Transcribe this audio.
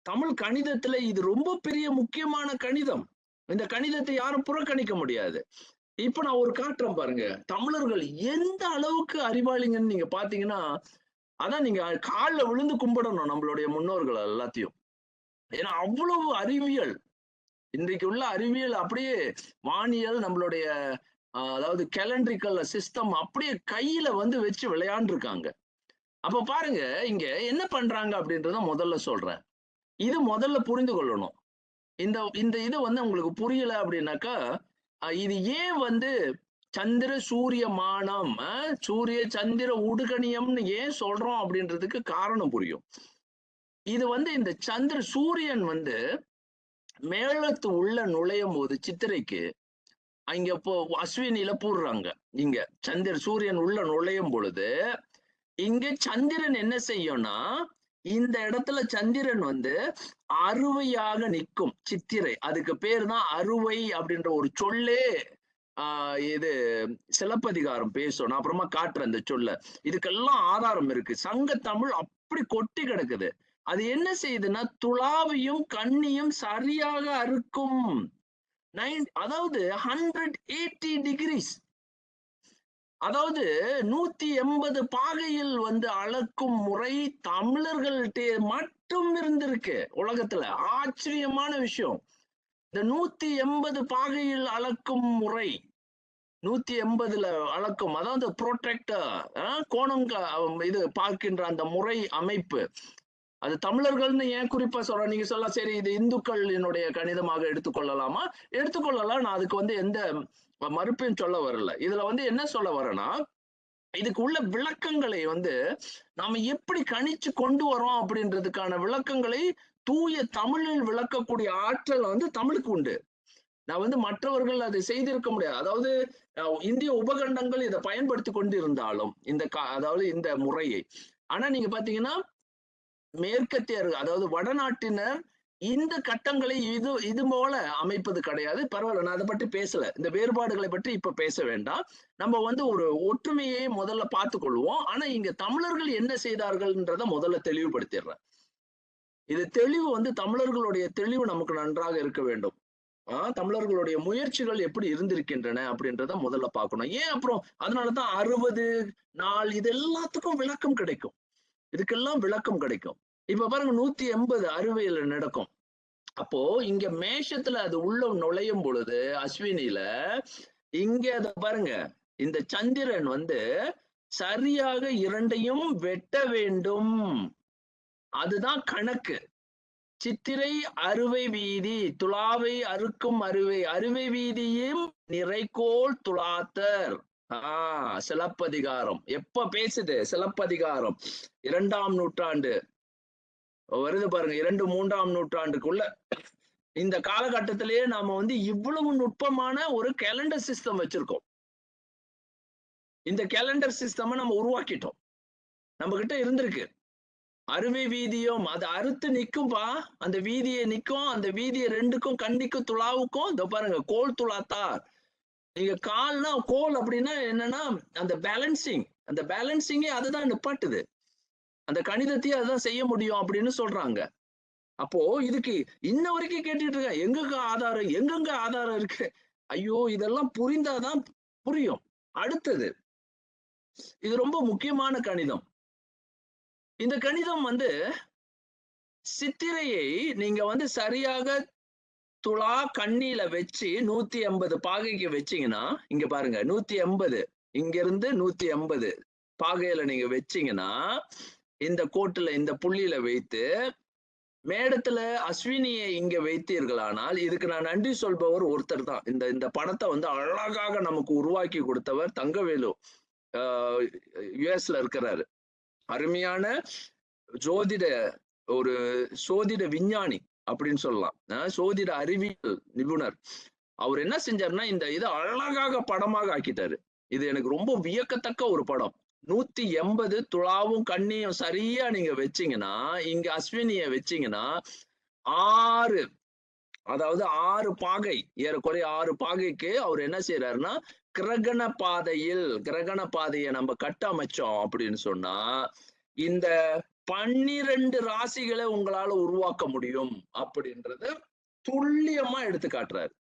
தமிழ் கணிதத்துல இது ரொம்ப பெரிய முக்கியமான கணிதம். இந்த கணிதத்தை யாரும் புறக்கணிக்க முடியாது. இப்ப நான் ஒரு காட்டுறேன் பாருங்க. தமிழர்கள் எந்த அளவுக்கு அறிவாளிங்கன்னு நீங்க பாத்தீங்கன்னா, அதான் நீங்க கால்ல விழுந்து கும்பிடணும் நம்மளுடைய முன்னோர்கள் எல்லாத்தையும். ஏன்னா அவ்வளவு அறிவியல். இன்றைக்கு உள்ள அறிவியல் அப்படியே வானியல் நம்மளுடைய அதாவது கேலண்ட்ரிக்கல் சிஸ்டம் அப்படியே கையில வந்து வச்சு விளையாண்டுருக்காங்க. அப்ப பாருங்க, இங்க என்ன பண்றாங்க அப்படின்றத முதல்ல சொல்றேன். இது முதல்ல புரிந்து கொள்ளணும். இந்த இந்த இது வந்து உங்களுக்கு புரியல அப்படின்னாக்கா, இது ஏன் வந்து சந்திர சூரிய மானம், சூரிய சந்திர உடுகணியம்னு ஏன் சொல்றோம் அப்படின்றதுக்கு காரணம் புரியும். இது வந்து இந்த சூரியன் வந்து மேளத்து உள்ள நுழையும் போது சித்திரைக்கு அங்க இப்போ அஸ்வினில போடுறாங்க. இங்க சூரியன் உள்ள நுழையும் பொழுது இங்க சந்திரன் என்ன செய்யும்னா, இந்த இடத்துல சந்திரன் வந்து அறுவையாக நிற்கும். சித்திரை, அதுக்கு பேர் தான் அறுவை அப்படின்ற ஒரு சொல்லே. இது சிலப்பதிகாரம் பேசும். நான் அப்புறமா காட்டுறேன் இந்த சொல்ல. இதுக்கெல்லாம் ஆதாரம் இருக்கு. சங்க தமிழ் அப்படி கொட்டி கிடக்குது. அது என்ன செய்யுதுன்னா, துளாவையும் கண்ணியும் சரியாக அறுக்கும். அதாவது 180 டிகிரிஸ், அதாவது 180 பாகையில் வந்து அளக்கும் முறை தமிழர்கள்ட்ட மட்டும் இருந்திருக்கு உலகத்துல. ஆச்சரியமான விஷயம். இந்த 180 பாகையில் அளக்கும் முறை, 180ல அளக்கும், அதாவது புரோட்ராக்டர், கோணங்க இது பார்க்கின்ற அந்த முறை அமைப்பு, அது தமிழர்கள்னு ஏன் குறிப்பா சொல்றேன்? நீங்க சொல்ல சரி இது இந்துக்களினுடைய கணிதமாக எடுத்துக்கொள்ளலாமா? எடுத்துக்கொள்ளலாம். நான் அதுக்கு வந்து எந்த மறுப்பையும் சொல்ல வரல. இதுல வந்து என்ன சொல்ல வரேன்னா, இதுக்கு உள்ள விளக்கங்களை வந்து நாம எப்படி கணிச்சு கொண்டு வரோம் அப்படின்றதுக்கான விளக்கங்களை தூய தமிழில் விளக்கக்கூடிய ஆற்றல் வந்து தமிழுக்கு உண்டு. நான் வந்து மற்றவர்கள் அதை செய்திருக்க முடியாது. அதாவது இந்திய உபகண்டங்கள் இதை பயன்படுத்தி கொண்டு இருந்தாலும் அதாவது இந்த முறையை, ஆனா நீங்க பாத்தீங்கன்னா மேற்கத்தியர்கள், அதாவது வடநாட்டினர் இந்த கட்டங்களை இது போல அமைப்பது கிடையாது. பரவாயில்ல, நான் அதை பற்றி பேசல. இந்த வேறுபாடுகளை பற்றி இப்ப பேச வேண்டாம். நம்ம வந்து ஒரு ஒற்றுமையை முதல்ல பார்த்துக் கொள்வோம். ஆனா இங்க தமிழர்கள் என்ன செய்தார்கள்ன்றத முதல்ல தெளிவுபடுத்திடுறேன். இது தெளிவு வந்து தமிழர்களுடைய தெளிவு நமக்கு நன்றாக இருக்க வேண்டும். தமிழர்களுடைய முயற்சிகள் எப்படி இருந்திருக்கின்றன அப்படின்றத முதல்ல பார்க்கணும். ஏன் அப்புறம் அதனாலதான் 60 நாள் இது எல்லாத்துக்கும் விளக்கம் கிடைக்கும். இதுக்கெல்லாம் விளக்கம் கிடைக்கும். இப்ப பாருங்க, 180 அறுவையில நடக்கும். அப்போ இங்க மேஷத்துல அது உள்ள நுழையும் பொழுது அஸ்வினில, இங்க அத பாருங்க, இந்த சந்திரன் வந்து சரியாக இரண்டையும் வெட்ட வேண்டும். அதுதான் கணக்கு. சித்திரை அறுவை வீதி, துலாவை அறுக்கும் அறுவை, அறுவை வீதியும் நிறைகோள் துலாத்தர். சிலப்பதிகாரம் எப்ப பேசுது? சிலப்பதிகாரம் 2ஆம் நூற்றாண்டு வருது பாருங்க. 2, 3ஆம் நூற்றாண்டுக்குள்ள இந்த காலகட்டத்திலேயே நாம வந்து இவ்வளவு நுட்பமான ஒரு கேலண்டர் சிஸ்டம் வச்சிருக்கோம். இந்த கேலண்டர் சிஸ்டம் நம்ம உருவாக்கிட்டோம். நம்ம கிட்ட இருந்திருக்கு. அறுவை வீதியும் அது அறுத்து நிக்கும்பா. அந்த வீதியை நிக்கும். அந்த வீதியை 2க்கும் கண்ணிக்கும் துளாவுக்கும் இதோ பாருங்க, கோல் துளாத்தார். நீங்க கால்னா கோல் அப்படின்னா என்னன்னா அந்த பேலன்சிங், அந்த பேலன்சிங்கே அதுதான் நிப்பாட்டுது. அந்த கணிதத்தையே அதுதான் செய்ய முடியும் அப்படின்னு சொல்றாங்க. அப்போ இதுக்கு இன்ன வரைக்கும் கேட்டுட்டு இருக்கேன், எங்கெங்க ஆதாரம், எங்கெங்க ஆதாரம் இருக்கு? ஐயோ, இதெல்லாம் புரிந்தாதான் புரியும். அடுத்தது, இது ரொம்ப முக்கியமான கணிதம். இந்த கணிதம் வந்து சித்திரையை நீங்க வந்து சரியாக துலா கண்ணில வச்சு 180 பாகைக்கு வச்சீங்கன்னா, இங்க பாருங்க 180, இங்க இருந்து 180 பாகையில நீங்க வச்சீங்கன்னா, இந்த கோட்டுல இந்த புள்ளியில வைத்து மேடத்துல அஸ்வினியை இங்க வைத்தீர்களானால், இதுக்கு நான் நன்றி சொல்பவர் ஒருத்தர் தான். இந்த படத்தை வந்து அழகாக நமக்கு உருவாக்கி கொடுத்தவர் தங்கவேலு, யுஎஸ்ல இருக்கிறாரு. அருமையான ஜோதிட, ஒரு சோதிட விஞ்ஞானி அப்படின்னு சொல்லலாம். சோதிட அறிவியல் நிபுணர். அவர் என்ன செஞ்சாருன்னா, இந்த இதை அழகாக படமாக ஆக்கிட்டாரு. இது எனக்கு ரொம்ப வியக்கத்தக்க ஒரு படம். 180 துலாவும் கண்ணியும் சரியா நீங்க வச்சீங்கன்னா, இங்க அஸ்வினிய வச்சீங்கன்னா 6, அதாவது 6 பாகை, ஏறக்குறைய 6 பாகைக்கு அவர் என்ன செய்யறாருன்னா கிரகண பாதையை நம்ம கட்டமைச்சோம் அப்படின்னு சொன்னா இந்த 12 ராசிகளை உங்களால உருவாக்க முடியும் அப்படின்றத துல்லியமா எடுத்து காட்டுறாரு.